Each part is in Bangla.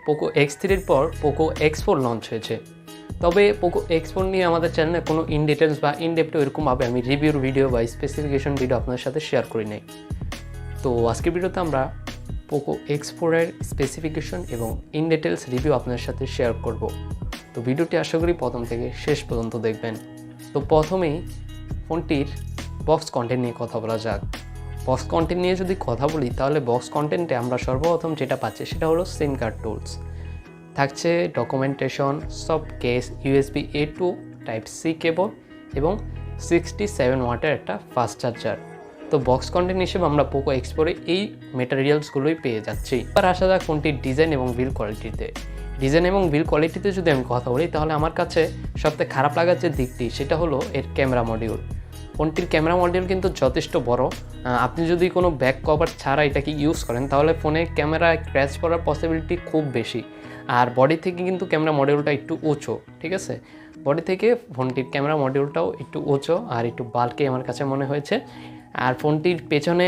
পোকো X3 পর পোকো X4 লঞ্চ হয়েছে। তবে পোকো X4 নিয়ে আমাদের চ্যানেলে কোনো ইন ডিটেলস বা ইন ডেপথ এরকমভাবে আমি রিভিউর ভিডিও বা স্পেসিফিকেশন ভিডিও আপনাদের সাথে শেয়ার করি নাই। তো আজকের ভিডিওতে আমরা পোকো X4 এর স্পেসিফিকেশন এবং ইন ডিটেলস রিভিউ আপনাদের সাথে শেয়ার করব। তো ভিডিওটি আশা করি প্রথম থেকে শেষ পর্যন্ত দেখবেন। তো প্রথমেই ফোনটির বক্স কন্টেন্ট নিয়ে কথা বলা যাক। বক্স কন্টেন্ট নিয়ে যদি কথা বলি তাহলে বক্স কন্টেন্টে আমরা সর্বপ্রথম যেটা পাচ্ছি সেটা হলো সিম কার্ড টুলস, থাকছে documentation, soft case, USB A to Type-C কেবল এবং 67 ওয়াটের একটা ফাস্ট চার্জার। তো বক্স কন্টেন্ট হিসেবে আমরা পোকো X4 এই মেটেরিয়ালসগুলোই পেয়ে যাচ্ছি। এবার আসা যাক ফোনটির ডিজাইন এবং বিল্ড কোয়ালিটিতে। ডিজাইন এবং বিল্ড কোয়ালিটিতে যদি আমি কথা বলি তাহলে আমার কাছে সবথেকে খারাপ লাগার যে দিকটি সেটা হলো এর ক্যামেরা মডিউল। ফোনটির ক্যামেরা মডিউল কিন্তু যথেষ্ট বড়। আপনি যদি কোনো ব্যাক কভার ছাড়া এটাকে ইউজ করেন তাহলে ফোনে ক্যামেরা ক্র্যাশ করার পসিবিলিটি খুব বেশি। আর বডি থেকে কিন্তু ক্যামেরা মডিউলটা একটু উঁচু, ঠিক আছে, বডি থেকে ফোনটির ক্যামেরা মডিউলটাও একটু উঁচু আর একটু বাল্কি আমার কাছে মনে হয়েছে। আর ফোনটির পেছনে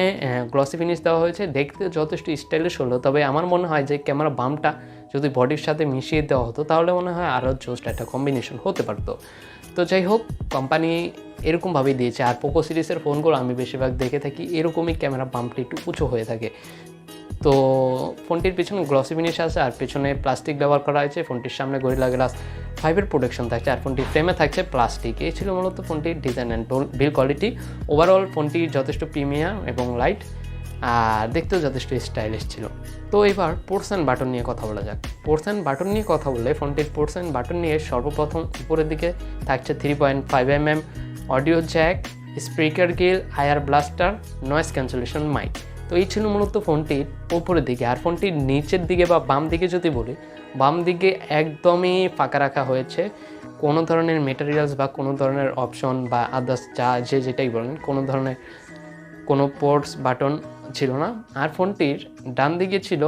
গ্লসি ফিনিশ দেওয়া হয়েছে, দেখতে যথেষ্ট স্টাইলিশ হলো। তবে আমার মনে হয় যে ক্যামেরা বামটা যদি বডির সাথে মিশিয়ে দেওয়া হতো তাহলে মনে হয় আরও জোস্ট একটা কম্বিনেশন হতে পারতো। তো যাই হোক, কোম্পানি এরকমভাবেই দিয়েছে। আর পোকো সিরিজের ফোনগুলো আমি বেশিরভাগ দেখে থাকি এরকমই ক্যামেরা বাম্পটা একটু উঁচু হয়ে থাকে। তো ফোনটির পিছনে গ্লসি ফিনিশ আছে আর পেছনে প্লাস্টিক ব্যবহার করা হয়েছে। ফোনটির সামনে গরিলা গ্লাস 5 প্রোটেকশন থাকছে আর ফোনটির ফ্রেমে থাকছে প্লাস্টিক। এই ছিল মূলত ফোনটির design and build quality. Overall ফোনটি যথেষ্ট প্রিমিয়াম এবং লাইট আর দেখতেও যথেষ্ট স্টাইলিশ ছিল। তো এবার পোর্টস অ্যান্ড বাটন নিয়ে কথা বলা যাক। পোর্টস অ্যান্ড বাটন নিয়ে কথা বললে ফোনটির পোর্টস অ্যান্ড বাটন নিয়ে সর্বপ্রথম উপরের দিকে থাকছে 3.5mm audio jack, speaker grill, ear blaster, noise cancellation mic. তো এই ছিল মূলত ফোনটির উপরের দিকে। আর ফোনটির নিচের দিকে বা বাম দিকে যদি বলি, বাম দিকে একদমই ফাঁকা রাখা হয়েছে। কোনো ধরনের মেটেরিয়ালস বা কোনো ধরনের অপশন বা আদার্স যেটাই বলেন, কোনো ধরনের কোনো পোর্টস বাটন ছিল না। আর ফোনটির ডান দিকে ছিল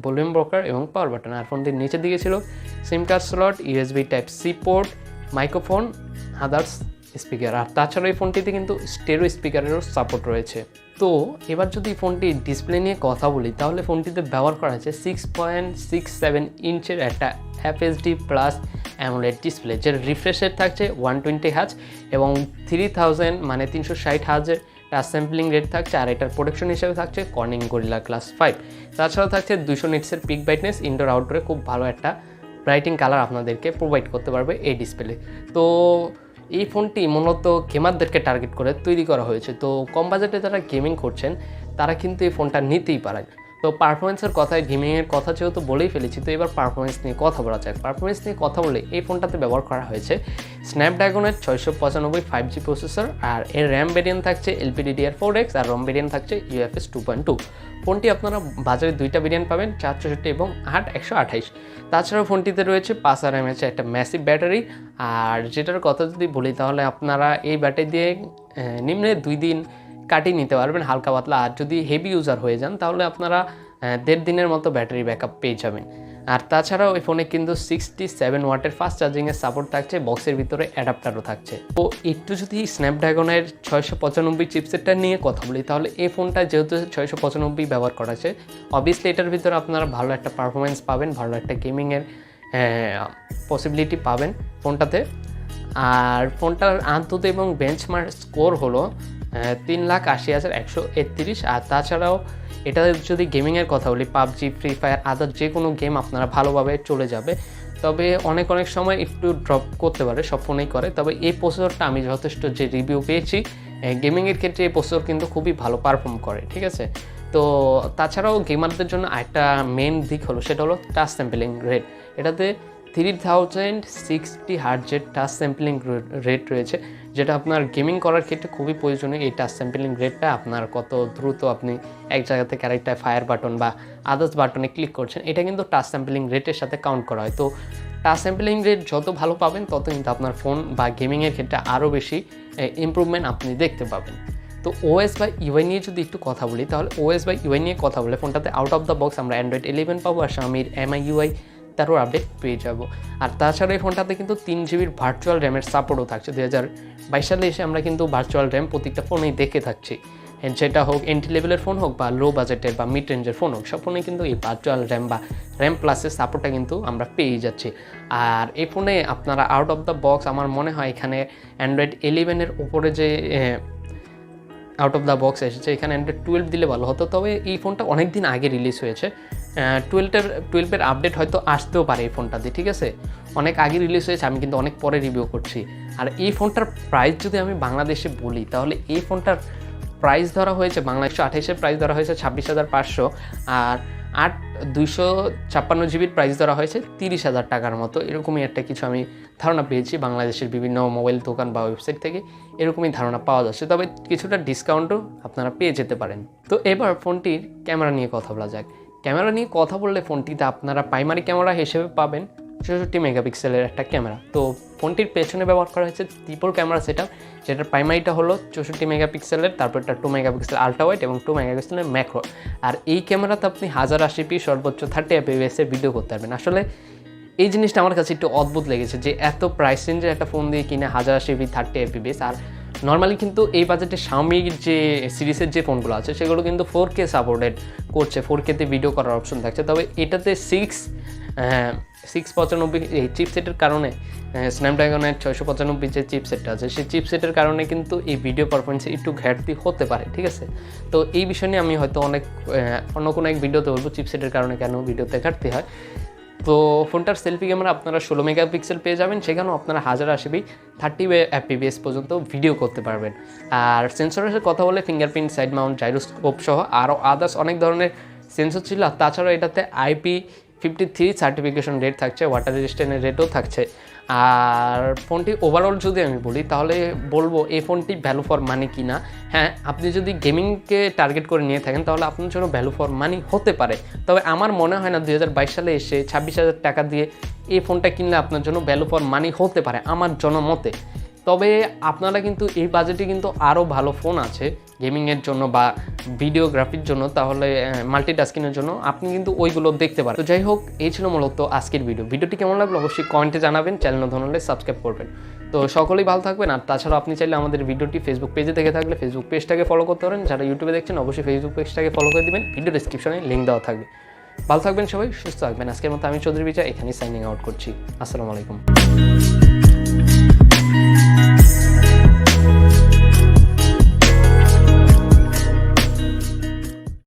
ভলিউম ব্রোকার এবং পাওয়ার বাটন। আর ফোনটির নিচের দিকে ছিল SIM card slot, USB Type-C পোর্ট, মাইক্রোফোন, আদার্স স্পিকার। আর তাছাড়া এই ফোনটিতে কিন্তু স্টেরিও স্পিকারেরও সাপোর্ট রয়েছে। তো এবার যদি ফোনটির ডিসপ্লে নিয়ে কথা বলি তাহলে ফোনটিতে ব্যবহার করা হয়েছে 6.67 ইঞ্চের একটা FHD প্লাস অ্যামোলেড ডিসপ্লে, যার রিফ্রেশ রেট থাকছে 120 হার্জ এবং 3000 মানে 360 হার্জের টাচ স্যাম্পলিং রেট থাকছে। আর এটার প্রোটেকশন হিসেবে থাকছে কর্নিং গরিলা গ্লাস 5। তাছাড়াও থাকছে 200 নিটসের পিক ব্রাইটনেস, ইনডোর আউটডোরে খুব ভালো একটা ব্রাইটিং কালার আপনাদেরকে প্রোভাইড করতে পারবে এই ডিসপ্লে। তো এই ফোনটি মূলত গেমারদেরকে টার্গেট করে তৈরি করা হয়েছে। তো কম বাজেটে যারা গেমিং করছেন তারা কিন্তু এই ফোনটা নিতেই পারেন। তো পারফরমেন্সের কথায় গেমিংয়ের কথা যেহেতু বলেই ফেলেছি, তো এবার পারফরমেন্স নিয়ে কথা বলা যাক। পারফরমেন্স নিয়ে কথা বলে এই ফোনটাতে ব্যবহার করা হয়েছে স্ন্যাপড্রাগনের 695 5G প্রসেসর। আর এর র্যাম ভেরিয়েন্ট থাকছে LPDDR4X আর রম ভেরিয়েন্ট থাকছে UFS 2.2। ফোনটি আপনারা বাজারে দুইটা ভেরিয়েন্ট পাবেন, 464 এবং 128। তাছাড়াও ফোনটিতে রয়েছে 5000 mAh একটা ম্যাসিভ ব্যাটারি। আর যেটার কথা যদি বলি তাহলে আপনারা এই ব্যাটারি দিয়ে নিম্নে 2 দিন কাটিয়ে নিতে পারবেন হালকা পাতলা। আর যদি হেভি ইউজার হয়ে যান তাহলে আপনারা 1.5 দিনের মতো ব্যাটারি ব্যাকআপ পেয়ে যাবেন। আর তাছাড়াও এই ফোনে কিন্তু 67 ওয়াটের ফাস্ট চার্জিংয়ের সাপোর্ট থাকছে, বক্সের ভিতরে অ্যাডাপ্টারও থাকছে। তো একটু যদি স্ন্যাপড্রাগনের 695 চিপসেটটা নিয়ে কথা বলি তাহলে এই ফোনটা যেহেতু 695 ব্যবহার করা আছে, অবভিয়াসলি এটার ভিতরে আপনারা ভালো একটা পারফরমেন্স পাবেন, ভালো একটা গেমিংয়ের পসিবিলিটি পাবেন ফোনটাতে। আর ফোনটার আন্তত এবং বেঞ্চমার্ক স্কোর হলো 3,80,131। আর তাছাড়াও এটা যদি গেমিংয়ের কথা বলি, PUBG, ফ্রি ফায়ার, আদার যে কোনো গেম আপনারা ভালোভাবে চলে যাবে। তবে অনেক সময় একটু ড্রপ করতে পারে, সব ফোনেই করে। তবে এই প্রসেসরটা আমি যথেষ্ট যে রিভিউ পেয়েছি গেমিংয়ের ক্ষেত্রে এই প্রসেসর কিন্তু খুবই ভালো পারফর্ম করে, ঠিক আছে। তো তাছাড়াও গেমারদের জন্য একটা মেন দিক হলো সেটা হলো টাচ স্যাম্পলিং রেট। এটাতে 3060 হার্জের টাচ স্যাম্পলিং রেট রয়েছে, যেটা আপনার গেমিং করার ক্ষেত্রে খুবই প্রয়োজনীয়। এই টাচ স্যাম্পলিং রেটটা আপনার কত দ্রুত আপনি এক জায়গা থেকে আরেকটা ফায়ার বাটন বা আদার্স বাটনে ক্লিক করছেন, এটা কিন্তু টাচ স্যাম্পলিং রেটের সাথে কাউন্ট করা হয়। তো টাচ স্যাম্পলিং রেট যত ভালো পাবেন তত কিন্তু আপনার ফোন বা গেমিংয়ের ক্ষেত্রে আরও বেশি ইমপ্রুভমেন্ট আপনি দেখতে পাবেন। তো OS বা UI নিয়ে যদি একটু কথা বলি তাহলে OS বা UI নিয়ে কথা বলে ফোনটাতে আউট অফ দ্য বক্স আমরা Android 11 পাবো আর Xiaomiর MIUI 13 আপডেট পেয়ে যাব। আর তাছাড়া এই ফোনটাতে কিন্তু 3GB ভার্চুয়াল র্যামের সাপোর্টও থাকছে। 2022 সালে এসে আমরা কিন্তু ভার্চুয়াল র্যাম প্রত্যেকটা ফোনেই দেখে থাকছি। যেটা হোক এন্ট্রি লেভেলের ফোন হোক বা লো বাজেটের বা মিড রেঞ্জের ফোন হোক, সব ফোনে কিন্তু এই ভার্চুয়াল র্যাম বা র্যাম প্লাসের সাপোর্টটা কিন্তু আমরা পেয়ে যাচ্ছি। আর এই ফোনে আপনারা আউট অফ দ্য বক্স আমার মনে হয় এখানে অ্যান্ড্রয়েড 11-এর উপরে যে আউট অফ দ্য বক্স এসেছে, এখানে অ্যান্ড্রয়েড 12 দিলে ভালো হতো। তবে এই ফোনটা অনেক দিন আগে রিলিজ হয়েছে, 12-এর আপডেট হয়তো আসতেও পারে এই ফোনটাতে, ঠিক আছে? অনেক আগে রিলিজ হয়েছে, আমি কিন্তু অনেক পরে রিভিউ করছি। আর এই ফোনটার প্রাইস যদি আমি বাংলাদেশে বলি, তাহলে এই ফোনটার প্রাইস ধরা হয়েছে বাংলাদেশ 28-এর প্রাইস ধরা হয়েছে 26,500, আর 256 জিবির প্রাইস ধরা হয়েছে 30,000 টাকার মতো। এরকমই একটা কিছু আমি ধারণা পেয়েছি বাংলাদেশের বিভিন্ন মোবাইল দোকান বা ওয়েবসাইট থেকে, এরকমই ধারণা পাওয়া যাচ্ছে। তবে কিছুটা ডিসকাউন্টও আপনারা পেয়ে যেতে পারেন। তো এবার ফোনটির ক্যামেরা নিয়ে কথা বলা যাক। ক্যামেরা নিয়ে কথা বললে ফোনটিতে আপনারা প্রাইমারি ক্যামেরা হিসেবে পাবেন 64 মেগাপিক্সেলের একটা ক্যামেরা। তো ফোনটির পেছনে ব্যবহার করা হয়েছে ট্রিপল ক্যামেরা সেটআপ, যেটার প্রাইমারিটা হলো 64 মেগাপিক্সেলের, তারপরটা 2 মেগাপিক্সেল আলট্রা ওয়াইড এবং 2 মেগাপিক্সেলের ম্যাক্রো। আর এই ক্যামেরাতে আপনি 1080p সর্বোচ্চ 30 fps ভিডিও করতে পারবেন। আসলে এই জিনিসটা আমার কাছে একটু অদ্ভুত লেগেছে যে এত প্রাইস রেঞ্জের একটা ফোন দিয়ে কিনে 1080p 30 fps। আর নর্মালি কিন্তু এই বাজেটে Xiaomiর যে সিরিজের যে ফোনগুলো আছে সেগুলো কিন্তু 4K সাপোর্টেড করছে, 4K-তে ভিডিও করার অপশন থাকছে। তবে এটাতে 695 এই চিপসেটের কারণে, স্ন্যাপড্রাগনের 695 যে চিপসেটটা আছে সেই চিপসেটের কারণে কিন্তু এই ভিডিও পারফরমেন্সে একটু ঘাটতি হতে পারে, ঠিক আছে? তো এই বিষয় নিয়ে আমি হয়তো অন্য কোনো এক ভিডিওতে বলবো চিপসেটের কারণে কেন ভিডিওতে ঘাটতি হয়। তো ফোনটার সেলফি ক্যামেরা আপনারা 16 মেগাপিক্সেল পেয়ে যাবেন, সেখানেও আপনারা 1080p 30 fps পর্যন্ত ভিডিও করতে পারবেন। আর সেন্সরের কথা বলে ফিঙ্গারপ্রিন্ট, সাইড মাউন্ট, জাইরোস্কোপ সহ আরও আদার্স অনেক ধরনের সেন্সর ছিল। আর তাছাড়াও এটাতে IP53 সার্টিফিকেশন রেট থাকছে, ওয়াটার রেজিস্ট্যান্টের রেটও থাকছে। আর ফোনটি ওভারঅল যদি আমি বলি তাহলে বলবো এই ফোনটি ভ্যালু ফর মানি কিনা। হ্যাঁ, আপনি যদি গেমিংকে টার্গেট করে নিয়ে থাকেন তাহলে আপনার জন্য ভ্যালু ফর মানি হতে পারে। তবে আমার মনে হয় না 2022 সালে এসে 26,000 টাকা দিয়ে এই ফোনটা কিনলে আপনার জন্য ভ্যালু ফর মানি হতে পারে আমার জনমতে। তবে আপনারা কিন্তু এই বাজেটে কিন্তু আরও ভালো ফোন আছে গেমিংয়ের জন্য বা ভিডিওগ্রাফির জন্য, তাহলে মাল্টিটাস্কিংয়ের জন্য আপনি কিন্তু ওইগুলো দেখতে পারেন। তো যাই হোক, এই ছিল মূলত আজকের ভিডিওটি কেমন লাগলো অবশ্যই কমেন্টে জানাবেন, চ্যানেল নতুন হলে সাবস্ক্রাইব করবেন। তো সকলেই ভালো থাকবেন। আর তাছাড়াও আপনি চাইলে আমাদের ভিডিওটি ফেসবুক পেজে থেকে থাকলে ফেসবুক পেজটাকে ফলো করতে পারেন, যারা ইউটিউবে দেখছেন অবশ্যই ফেসবুক পেজটাকে ফলো করে দিবেন, ভিডিও ডেসক্রিপশনে লিঙ্ক দেওয়া থাকবে। ভালো থাকবেন সবাই, সুস্থ থাকবেন। আজকের মতো আমি চৌধুরী বিজয় এখানেই সাইনিং আউট করছি। আসসালামু আলাইকুম।